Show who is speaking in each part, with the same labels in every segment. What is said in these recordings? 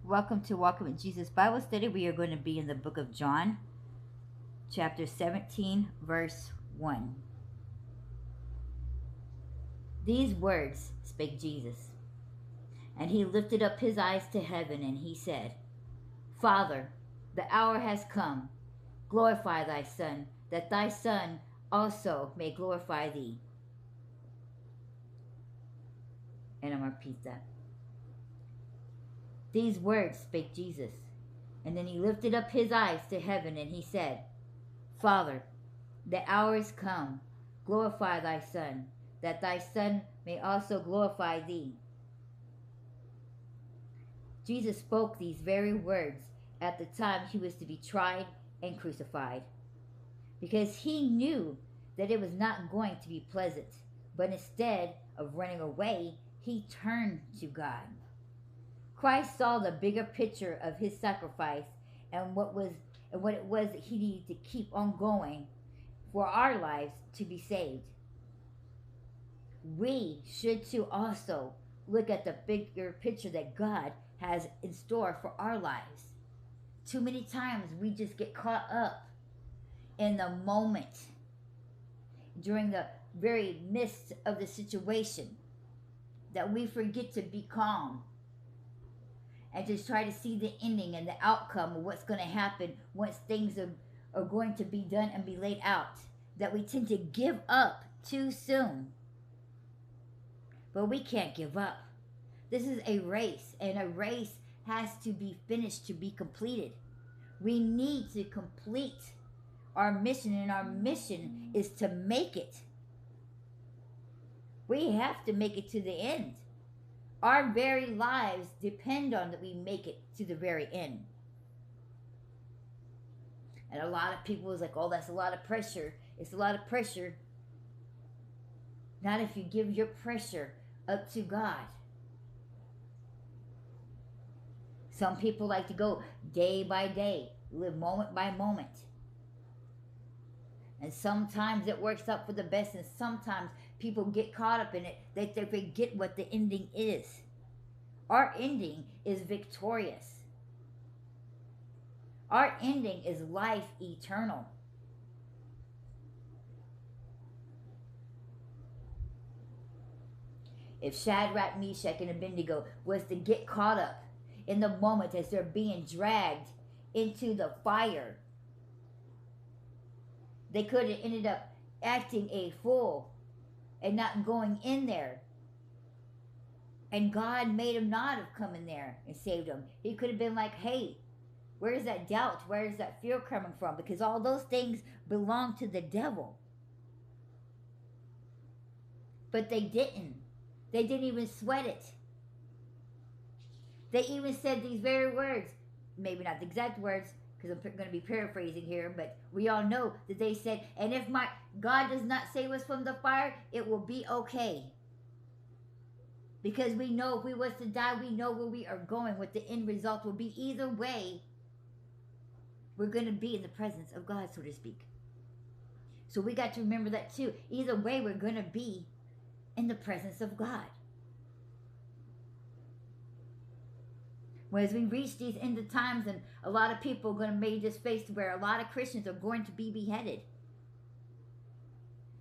Speaker 1: Welcome to Walking with Jesus Bible Study. We are going to be in the book of John, chapter 17, verse 1. These words spake Jesus, and he lifted up his eyes to heaven, and he said, Father, the hour has come. Glorify thy Son, that thy Son also may glorify thee. And I'm going to repeat that. These words spake Jesus, and then he lifted up his eyes to heaven, and he said, Father, the hour is come. Glorify thy Son, that thy Son may also glorify thee. Jesus spoke these very words at the time he was to be tried and crucified, because he knew that it was not going to be pleasant, but instead of running away, he turned to God. Christ saw the bigger picture of his sacrifice and what it was that he needed to keep on going for our lives to be saved. We should too also look at the bigger picture that God has in store for our lives. Too many times we just get caught up in the moment, during the very midst of the situation, that we forget to be calm and just try to see the ending and the outcome of what's going to happen once things are going to be done and be laid out. That we tend to give up too soon. But we can't give up. This is a race, and a race has to be finished to be completed. We need to complete our mission, and our mission is to make it. We have to make it to the end. Our very lives depend on that we make it to the very end. And a lot of people is like, oh, that's a lot of pressure. It's a lot of pressure. Not if you give your pressure up to God. Some people like to go day by day, live moment by moment. And sometimes it works out for the best, and sometimes people get caught up in it. They forget what the ending is. Our ending is victorious. Our ending is life eternal. If Shadrach, Meshach, and Abednego was to get caught up in the moment as they're being dragged into the fire, they could have ended up acting a fool and not going in there. And God made him not have come in there and saved him. He could have been like, hey, where's that doubt? Where's that fear coming from? Because all those things belong to the devil. But they didn't. They didn't even sweat it. They even said these very words. Maybe not the exact words, because I'm going to be paraphrasing here, but we all know that they said, and if my God does not save us from the fire, it will be okay. Because we know if we was to die, we know where we are going, what the end result will be. Either way, we're going to be in the presence of God, so to speak. So we got to remember that too. Either way, we're going to be in the presence of God. Well, as we reach these end of times, and a lot of people are going to make this face where a lot of Christians are going to be beheaded.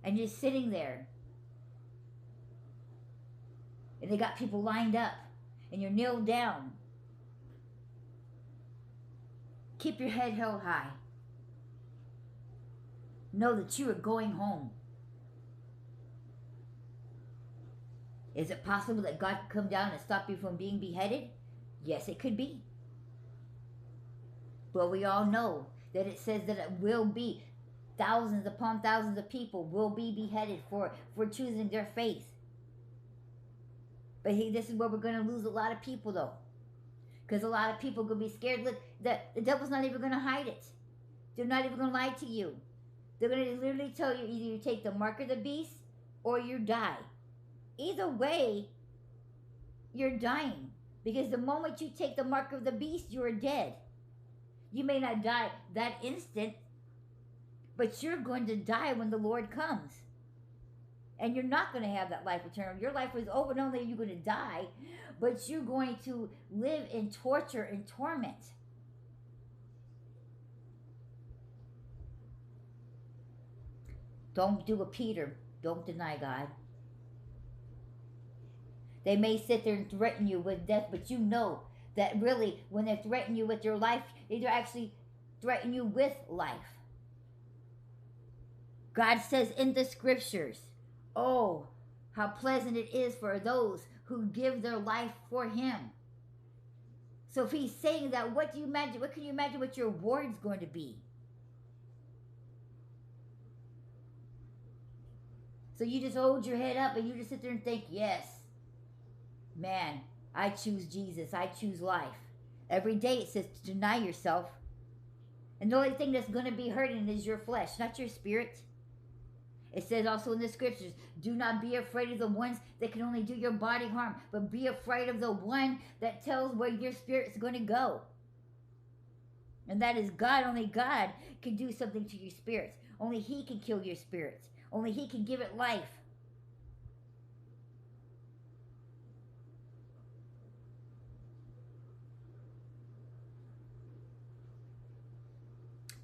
Speaker 1: And you're sitting there. And they got people lined up. And you're kneeled down. Keep your head held high. Know that you are going home. Is it possible that God could come down and stop you from being beheaded? Yes, it could be. But we all know that it says that it will be thousands upon thousands of people will be beheaded for choosing their faith. But this is where we're going to lose a lot of people, though. Because a lot of people are going to be scared. Look, the devil's not even going to hide it. They're not even going to lie to you. They're going to literally tell you either you take the mark of the beast or you die. Either way, you're dying. Because the moment you take the mark of the beast, you are dead. You may not die that instant, but you're going to die when the Lord comes. And you're not going to have that life eternal. Your life is over. Not only are you going to die, but you're going to live in torture and torment. Don't do a Peter. Don't deny God. They may sit there and threaten you with death, but you know that really when they threaten you with your life, they actually threaten you with life. God says in the scriptures, oh, how pleasant it is for those who give their life for him. So if he's saying that, what can you imagine what your reward's going to be? So you just hold your head up and you just sit there and think, yes, man, I choose Jesus. I choose life. Every day it says to deny yourself. And the only thing that's going to be hurting is your flesh, not your spirit. It says also in the scriptures, do not be afraid of the ones that can only do your body harm, but be afraid of the one that tells where your spirit's going to go. And that is God. Only God can do something to your spirits. Only he can kill your spirits. Only he can give it life.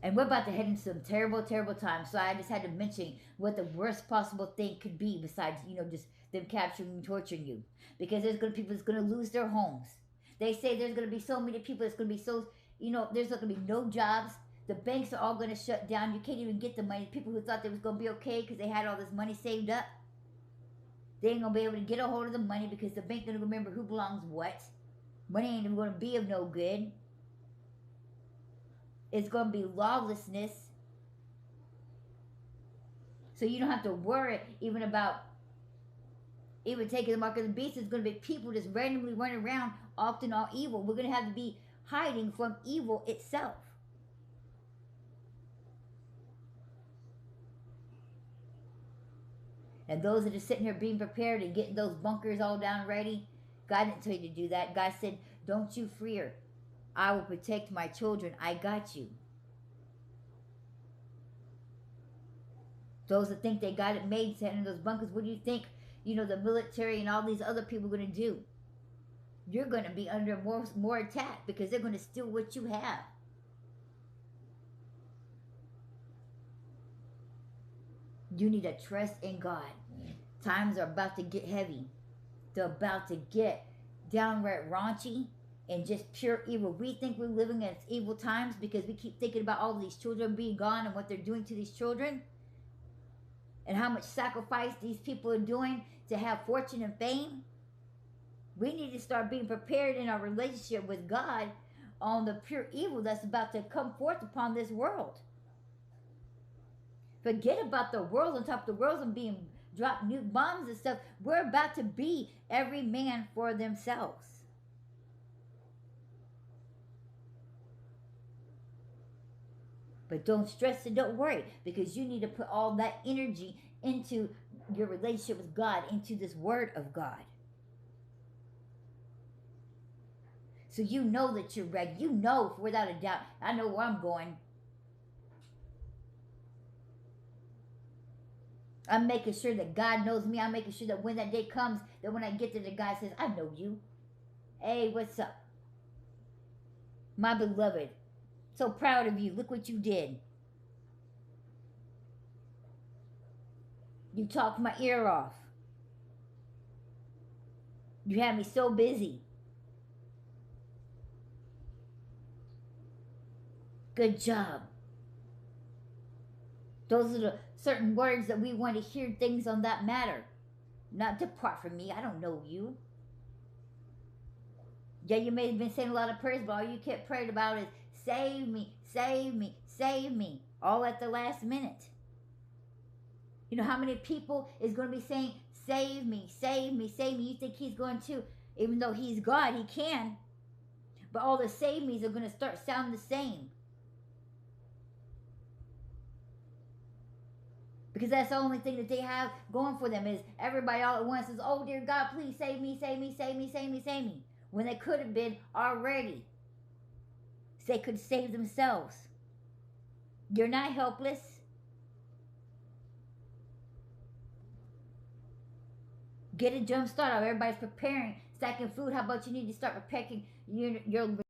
Speaker 1: And we're about to head into some terrible, terrible times. So I just had to mention what the worst possible thing could be besides, just them capturing and torturing you. Because there's going to be people that's going to lose their homes. They say there's going to be so many people that's going to be so, there's not going to be no jobs. The banks are all going to shut down. You can't even get the money. People who thought they was going to be okay because they had all this money saved up, they ain't going to be able to get a hold of the money because the bank going to remember who belongs what. Money ain't even going to be of no good. It's going to be lawlessness. So you don't have to worry even about even taking the mark of the beast. It's going to be people just randomly running around, often all evil. We're going to have to be hiding from evil itself. And those that are sitting here being prepared and getting those bunkers all down ready, God didn't tell you to do that. God said, don't you fear. I will protect my children. I got you. Those that think they got it made sitting in those bunkers, what do you think, the military and all these other people are going to do? You're going to be under more attack because they're going to steal what you have. You need to trust in God. Times are about to get heavy. They're about to get downright raunchy and just pure evil. We think we're living in evil times because we keep thinking about all these children being gone and what they're doing to these children and how much sacrifice these people are doing to have fortune and fame. We need to start being prepared in our relationship with God on the pure evil that's about to come forth upon this world. Forget about the world on top of the world and being dropped nuke bombs and stuff. We're about to be every man for themselves. But don't stress and don't worry, because you need to put all that energy into your relationship with God, into this word of God. So you know that you're ready. You know without a doubt, I know where I'm going. I'm making sure that God knows me. I'm making sure that when that day comes, that when I get there, the guy says, I know you. Hey, what's up? My beloved. So proud of you. Look what you did. You talked my ear off. You had me so busy. Good job. Those are the certain words that we want to hear, things on that matter. Not depart from me. I don't know you. Yeah, you may have been saying a lot of prayers, but all you kept praying about is save me, save me, save me. All at the last minute. You know how many people is going to be saying, save me, save me, save me. You think he's going to, even though he's God, he can. But all the save me's are going to start sounding the same. Because that's the only thing that they have going for them is everybody all at once says, oh dear God, please save me, save me, save me, save me, save me. When they could have been already. They could save themselves. You're not helpless. Get a jump start. Everybody's preparing. stacking food. How about you need to start preparing your